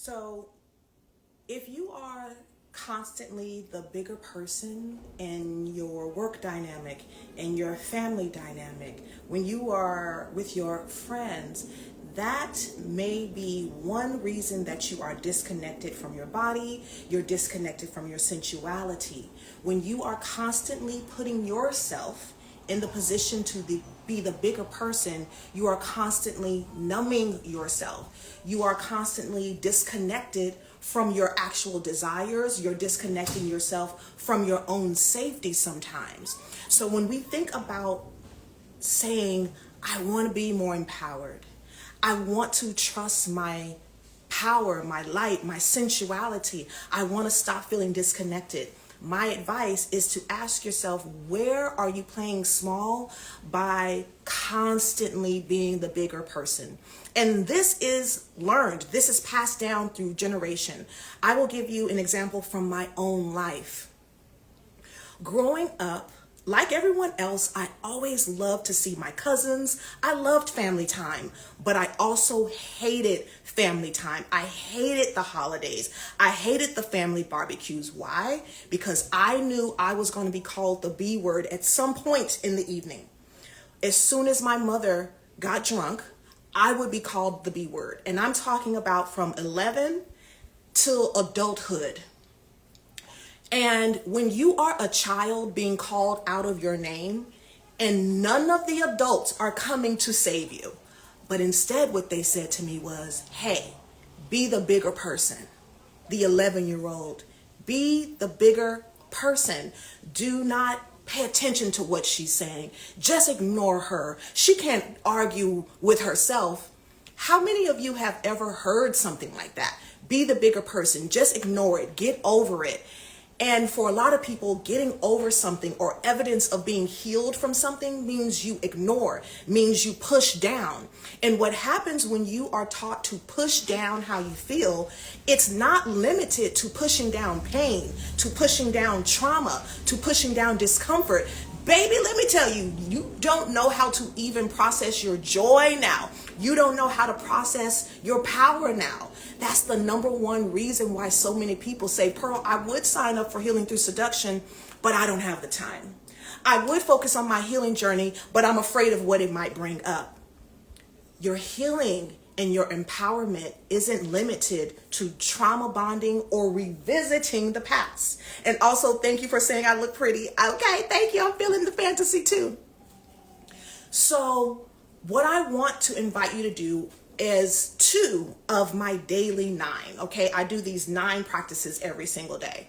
So, if you are constantly the bigger person in your work dynamic, in your family dynamic, when you are with your friends, that may be one reason that you are disconnected from your body, you're disconnected from your sensuality. When you are constantly putting yourself in the position to be the bigger person, you are constantly numbing yourself. You are constantly disconnected from your actual desires. You're disconnecting yourself from your own safety sometimes. So when we think about saying, I want to be more empowered, I want to trust my power, my light, my sensuality, I want to stop feeling disconnected. My advice is to ask yourself, where are you playing small by constantly being the bigger person? And this is learned. This is passed down through generation. I will give you an example from my own life. Growing up, like everyone else, I always loved to see my cousins. I loved family time, but I also hated family time. I hated the holidays. I hated the family barbecues. Why? Because I knew I was going to be called the B word at some point in the evening. As soon as my mother got drunk, I would be called the B word. And I'm talking about from 11 till adulthood. And when you are a child being called out of your name and none of the adults are coming to save you, but instead what they said to me was, hey, be the bigger person, the 11-year-old, be the bigger person. Do not pay attention to what she's saying. Just ignore her. She can't argue with herself. How many of you have ever heard something like that? Be the bigger person. Just ignore it. Get over it. And for a lot of people, getting over something or evidence of being healed from something means you ignore, means you push down. And what happens when you are taught to push down how you feel, it's not limited to pushing down pain, to pushing down trauma, to pushing down discomfort. Baby, let me tell you, you don't know how to even process your joy now. You don't know how to process your power now. That's the number one reason why so many people say, Pearl, I would sign up for healing through seduction, but I don't have the time. I would focus on my healing journey, but I'm afraid of what it might bring up. Your healing and your empowerment isn't limited to trauma bonding or revisiting the past. And also, thank you for saying I look pretty. Okay, thank you. I'm feeling the fantasy too. So what I want to invite you to do is 2 of my daily 9. Okay, I do these 9 practices every single day.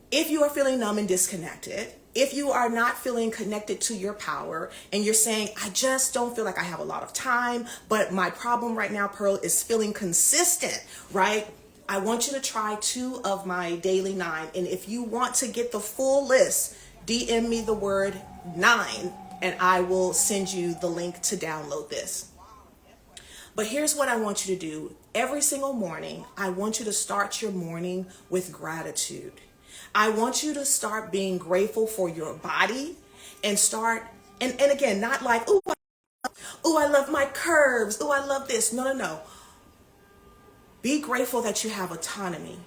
If you are feeling numb and disconnected, if you are not feeling connected to your power and you're saying, I just don't feel like I have a lot of time, but my problem right now, Pearl, is feeling consistent, right? I want you to try 2 of my daily 9. And if you want to get the full list, DM me the word 9 and I will send you the link to download this. But here's what I want you to do. Every single morning, I want you to start your morning with gratitude. I want you to start being grateful for your body and start, and again, not like, ooh, I love my curves. Ooh, I love this. No. Be grateful that you have autonomy.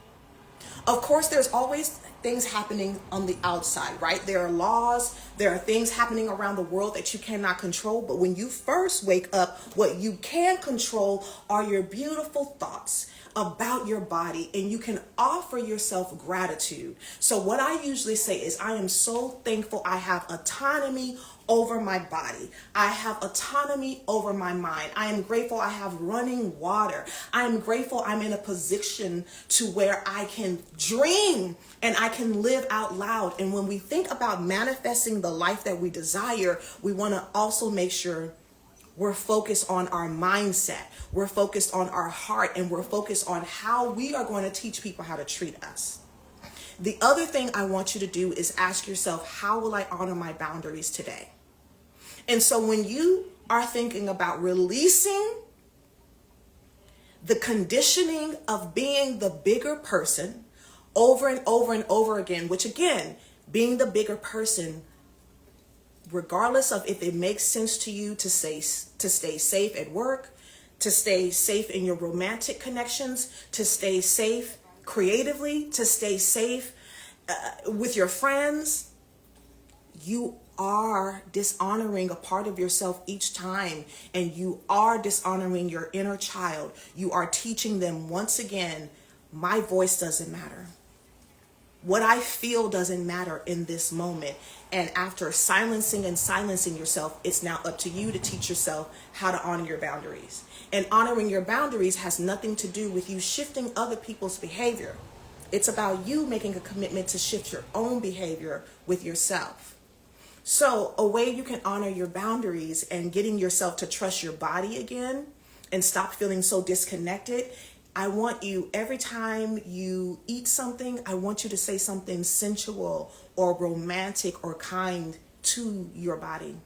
Of course, there's always things happening on the outside, right? There are laws, there are things happening around the world that you cannot control. But when you first wake up, what you can control are your beautiful thoughts about your body, and you can offer yourself gratitude. So what I usually say is, I am so thankful I have autonomy over my body. I have autonomy over my mind. I am grateful I have running water. I am grateful I'm in a position to where I can dream and I can live out loud. And when we think about manifesting the life that we desire, we want to also make sure we're focused on our mindset. We're focused on our heart, and we're focused on how we are going to teach people how to treat us. The other thing I want you to do is ask yourself, how will I honor my boundaries today? And so when you are thinking about releasing the conditioning of being the bigger person over and over and over again, which again, being the bigger person, regardless of if it makes sense to you to stay safe at work, to stay safe in your romantic connections, to stay safe creatively, to stay safe with your friends. You are dishonoring a part of yourself each time, and you are dishonoring your inner child. You are teaching them once again, my voice doesn't matter. What I feel doesn't matter in this moment. And after silencing yourself, it's now up to you to teach yourself how to honor your boundaries. And honoring your boundaries has nothing to do with you shifting other people's behavior. It's about you making a commitment to shift your own behavior with yourself. So a way you can honor your boundaries and getting yourself to trust your body again and stop feeling so disconnected, I want you, every time you eat something, I want you to say something sensual or romantic or kind to your body.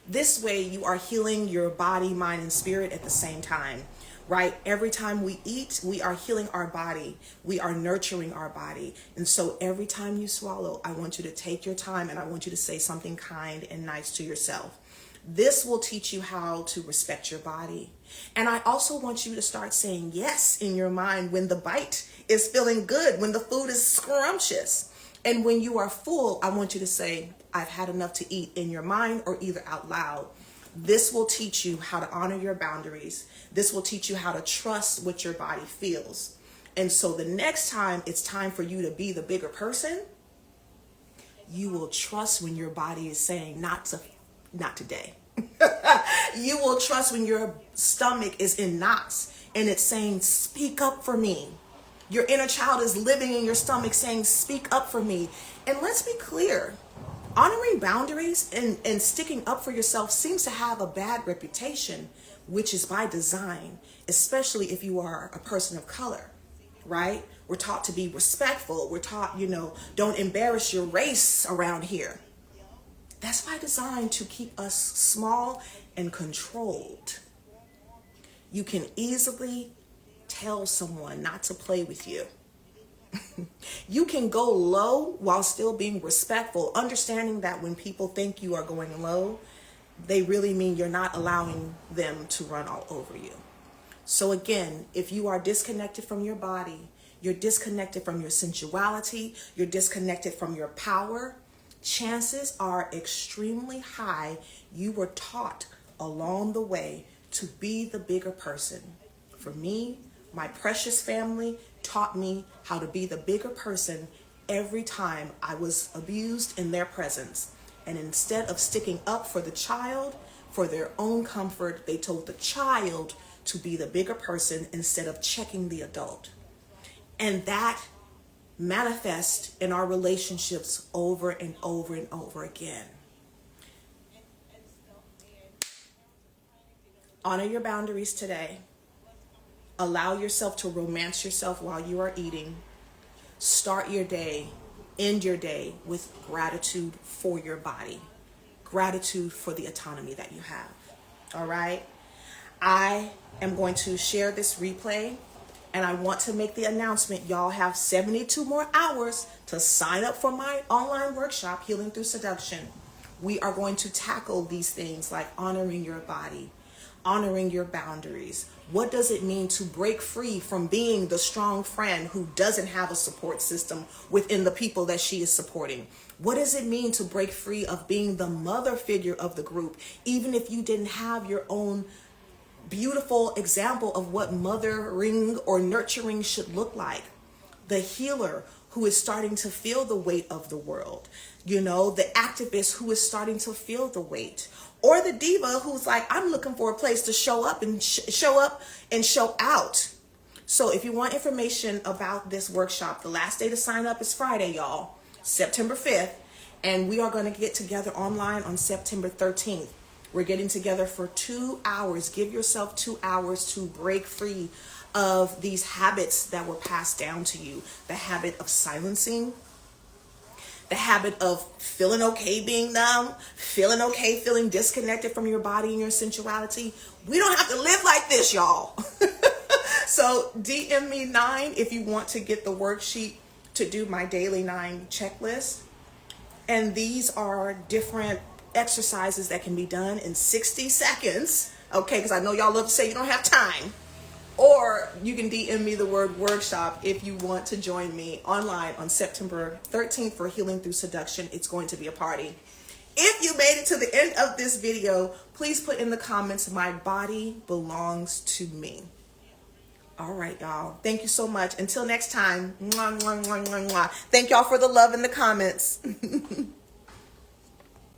This way you are healing your body, mind, and spirit at the same time, right? Every time we eat, we are healing our body. We are nurturing our body. And so every time you swallow, I want you to take your time and I want you to say something kind and nice to yourself. This will teach you how to respect your body. And I also want you to start saying yes in your mind when the bite is feeling good, when the food is scrumptious. And when you are full, I want you to say, I've had enough to eat, in your mind or either out loud. This will teach you how to honor your boundaries. This will teach you how to trust what your body feels. And so the next time it's time for you to be the bigger person, you will trust when your body is saying not today. You will trust when your stomach is in knots and it's saying, speak up for me. Your inner child is living in your stomach saying, speak up for me. And let's be clear, honoring boundaries and sticking up for yourself seems to have a bad reputation, which is by design, especially if you are a person of color, right? We're taught to be respectful. We're taught, don't embarrass your race around here. That's by design, to keep us small and controlled. You can easily tell someone not to play with you. You can go low while still being respectful, understanding that when people think you are going low, they really mean you're not allowing them to run all over you. So again, if you are disconnected from your body, you're disconnected from your sensuality, you're disconnected from your power, chances are extremely high you were taught along the way to be the bigger person. For me, my precious family taught me how to be the bigger person every time I was abused in their presence. And instead of sticking up for the child, for their own comfort, they told the child to be the bigger person instead of checking the adult. And that manifests in our relationships over and over and over again. Honor your boundaries today. Allow yourself to romance yourself while you are eating. Start your day, end your day with gratitude for your body. Gratitude for the autonomy that you have. All right? I am going to share this replay, and I want to make the announcement. Y'all have 72 more hours to sign up for my online workshop, Healing Through Seduction. We are going to tackle these things like honoring your body, honoring your boundaries. What does it mean to break free from being the strong friend who doesn't have a support system within the people that she is supporting? What does it mean to break free of being the mother figure of the group, even if you didn't have your own beautiful example of what mothering or nurturing should look like? The healer who is starting to feel the weight of the world, the activist who is starting to feel the weight, or the diva who's like, I'm looking for a place to show up and show out. So if you want information about this workshop, the last day to sign up is Friday, y'all, September 5th, and we are going to get together online on September 13th. We're getting together for 2 hours. Give yourself 2 hours to break free of these habits that were passed down to you. The habit of silencing, the habit of feeling okay being numb, feeling okay feeling disconnected from your body and your sensuality. We don't have to live like this, y'all. So DM me 9 if you want to get the worksheet to do my daily 9 checklist. And these are different exercises that can be done in 60 seconds. Okay, because I know y'all love to say you don't have time. Or you can DM me the word workshop if you want to join me online on September 13th for Healing Through Seduction. It's going to be a party. If you made it to the end of this video, please put in the comments, my body belongs to me. All right, y'all. Thank you so much. Until next time. Mwah, mwah, mwah, mwah, mwah. Thank y'all for the love in the comments.